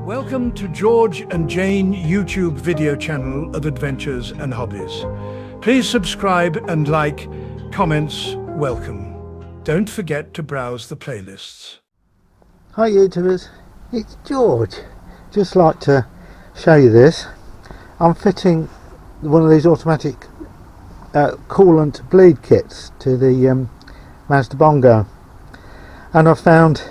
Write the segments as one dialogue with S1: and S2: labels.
S1: Welcome to George and Jane YouTube video channel of adventures and hobbies. Please subscribe and like, comments welcome. Don't forget to browse the playlists.
S2: Hi YouTubers, it's George. Just like to show you this. I'm fitting one of these automatic coolant bleed kits to the Mazda Bongo, and I found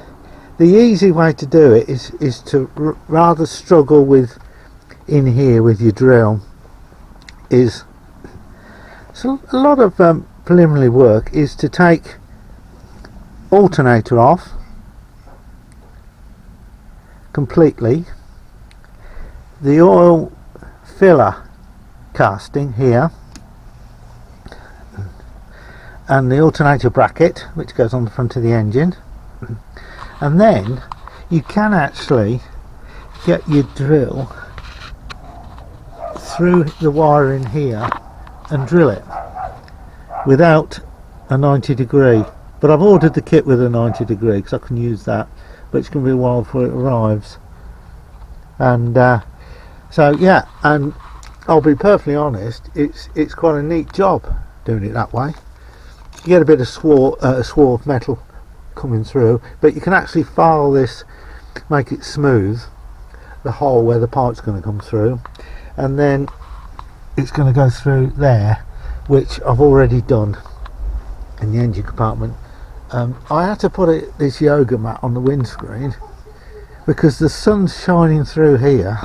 S2: the easy way to do it is to rather struggle with in here with your drill. So a lot of preliminary work is to take alternator off completely, the oil filler casting here, and the alternator bracket which goes on the front of the engine. And then you can actually get your drill through the wire in here and drill it without a 90 degree. But I've ordered the kit with a 90 degree because I can use that, but it's going to be a while before it arrives. And so yeah, and I'll be perfectly honest, it's quite a neat job doing it that way. You get a bit of swarf metal coming through, but you can actually file this, make it smooth, the hole where the pipe's going to come through, and then it's going to go through there, which I've already done in the engine compartment. I had to put this yoga mat on the windscreen because the sun's shining through here.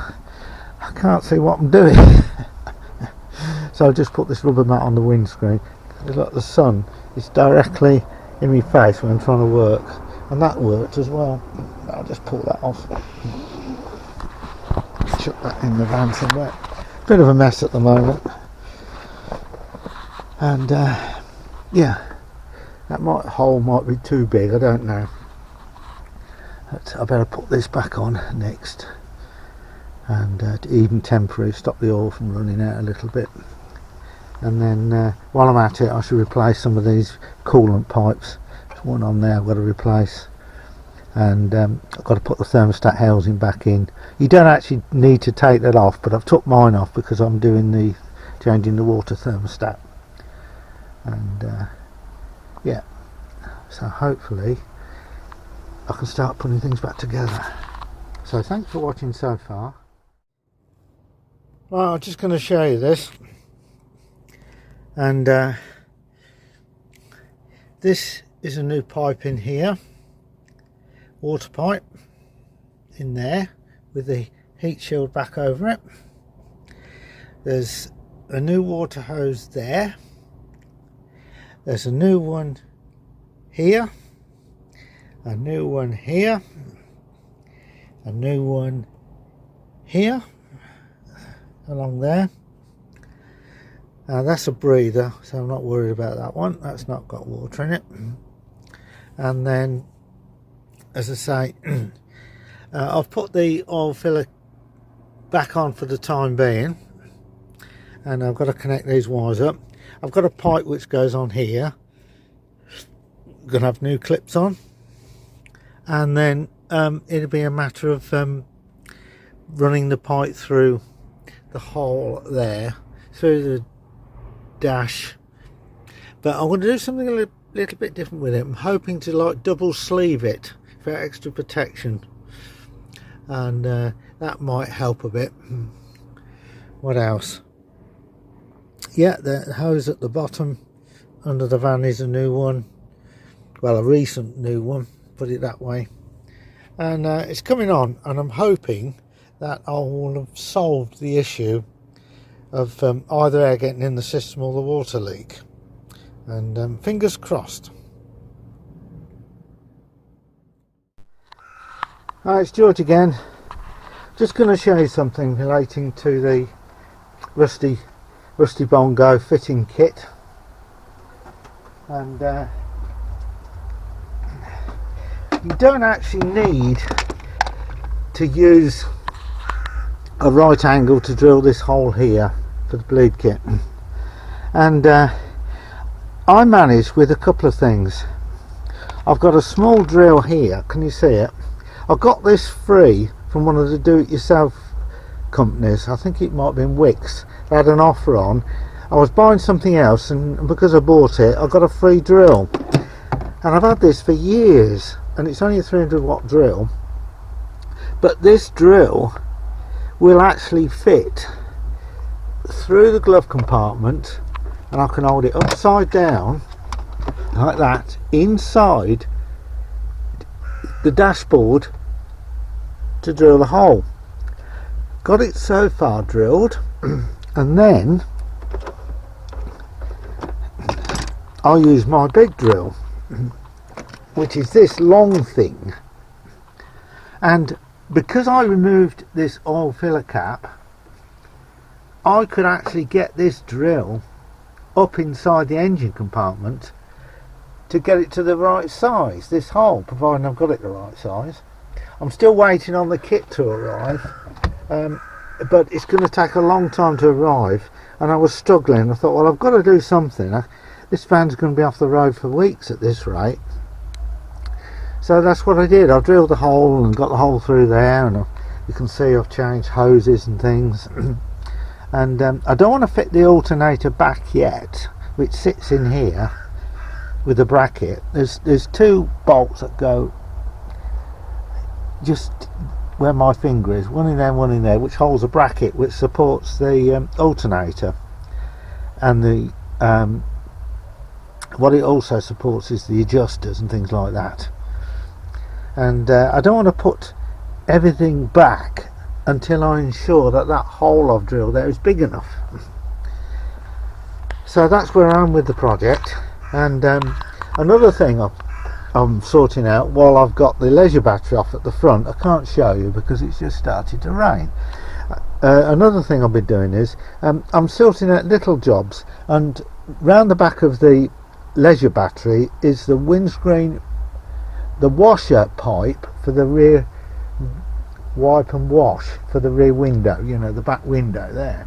S2: I can't see what I'm doing. So I just put this rubber mat on the windscreen. Look, the sun is directly in my face when I'm trying to work, and that worked as well. I'll just pull that off, chuck that in the van somewhere. Bit of a mess at the moment, and yeah, that hole might be too big, I don't know, but I better put this back on next, and to even temporarily stop the oil from running out a little bit. And then while I'm at it, I should replace some of these coolant pipes. There's one on there I've got to replace, and I've got to put the thermostat housing back in. You don't actually need to take that off, but I've took mine off because I'm doing changing the water thermostat. And yeah, so hopefully I can start putting things back together. So thanks for watching so far. Well, I'm just going to show you this. And this is a new pipe in here, water pipe in there with the heat shield back over it. There's a new water hose there. There's a new one here, a new one here, a new one here along there. That's a breather, so I'm not worried about that one. That's not got water in it. And then, as I say, I've put the oil filler back on for the time being, and I've got to connect these wires up. I've got a pipe which goes on here. I'm going to have new clips on, and then it'll be a matter of running the pipe through the hole there, through the dash. But I'm going to do something a little bit different with it. I'm hoping to like double sleeve it for extra protection, and that might help a bit. What else? Yeah, the hose at the bottom under the van is a new one, well, a recent new one, put it that way, and it's coming on, and I'm hoping that I will have solved the issue of either air getting in the system or the water leak, and fingers crossed. Hi, it's George again. Just going to show you something relating to the RustyBongo fitting kit, and you don't actually need to use a right angle to drill this hole here for the bleed kit, and I managed with a couple of things. I've got a small drill here, can you see it? I got this free from one of the do-it-yourself companies. I think it might have been Wix. They had an offer on. I was buying something else, and because I bought it, I got a free drill. And I've had this for years, and it's only a 300 watt drill. But this drill will actually fit through the glove compartment, and I can hold it upside down like that inside the dashboard to drill the hole. Got it so far drilled, and then I'll use my big drill, which is this long thing. And because I removed this oil filler cap, I could actually get this drill up inside the engine compartment to get it to the right size, this hole, providing I've got it the right size. I'm still waiting on the kit to arrive, but it's going to take a long time to arrive, and I was struggling. I thought, well, I've got to do something. This van's going to be off the road for weeks at this rate. So that's what I did. I drilled the hole and got the hole through there, and you can see I've changed hoses and things. And I don't want to fit the alternator back yet, which sits in here with a bracket. There's two bolts that go just where my finger is, one in there, one in there, which holds a bracket which supports the alternator, and the what it also supports is the adjusters and things like that. And I don't want to put everything back until I ensure that that hole I've drilled there is big enough. So that's where I am with the project. And another thing I'm sorting out while I've got the leisure battery off at the front, I can't show you because it's just started to rain. Another thing I've been doing is I'm sorting out little jobs, and round the back of the leisure battery is the windscreen, the washer pipe for the rear wipe and wash for the rear window, you know, the back window there.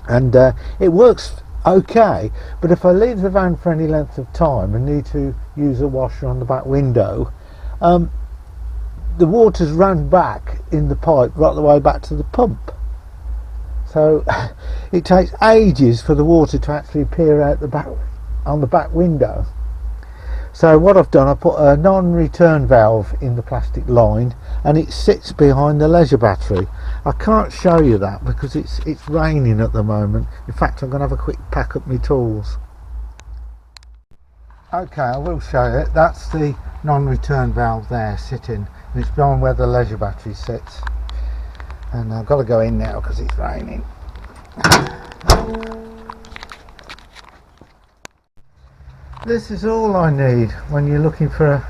S2: And it works okay, but if I leave the van for any length of time and need to use a washer on the back window, the water's run back in the pipe right the way back to the pump. So it takes ages for the water to actually appear out the back on the back window. So what I've done, I put a non-return valve in the plastic line, and it sits behind the leisure battery. I can't show you that because it's raining at the moment. In fact, I'm going to have a quick pack up my tools. Okay, I will show you it. That's the non-return valve there sitting, and it's behind where the leisure battery sits. And I've got to go in now because it's raining. This is all I need when you're looking for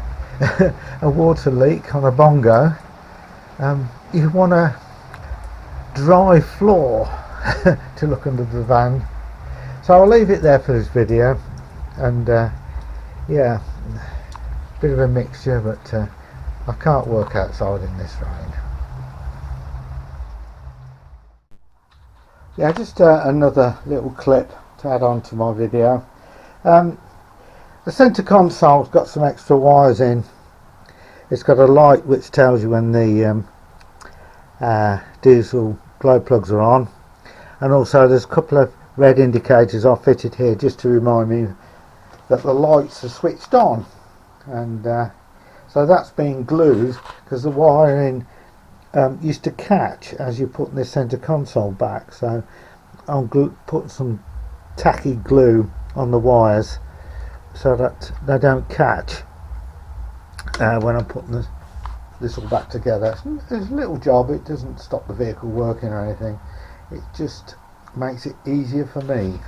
S2: a water leak on a Bongo. You want a dry floor to look under the van. So I'll leave it there for this video, and yeah, bit of a mixture, but I can't work outside in this rain. Yeah, just another little clip to add on to my video. The centre console's got some extra wires in. It's got a light which tells you when the diesel glow plugs are on, and also there's a couple of red indicators I've fitted here just to remind me that the lights are switched on. And so that's being glued because the wiring used to catch as you put this centre console back. So I'll put some tacky glue on the wires so that they don't catch when I'm putting this all back together. It's a little job. It doesn't stop the vehicle working or anything. It just makes it easier for me.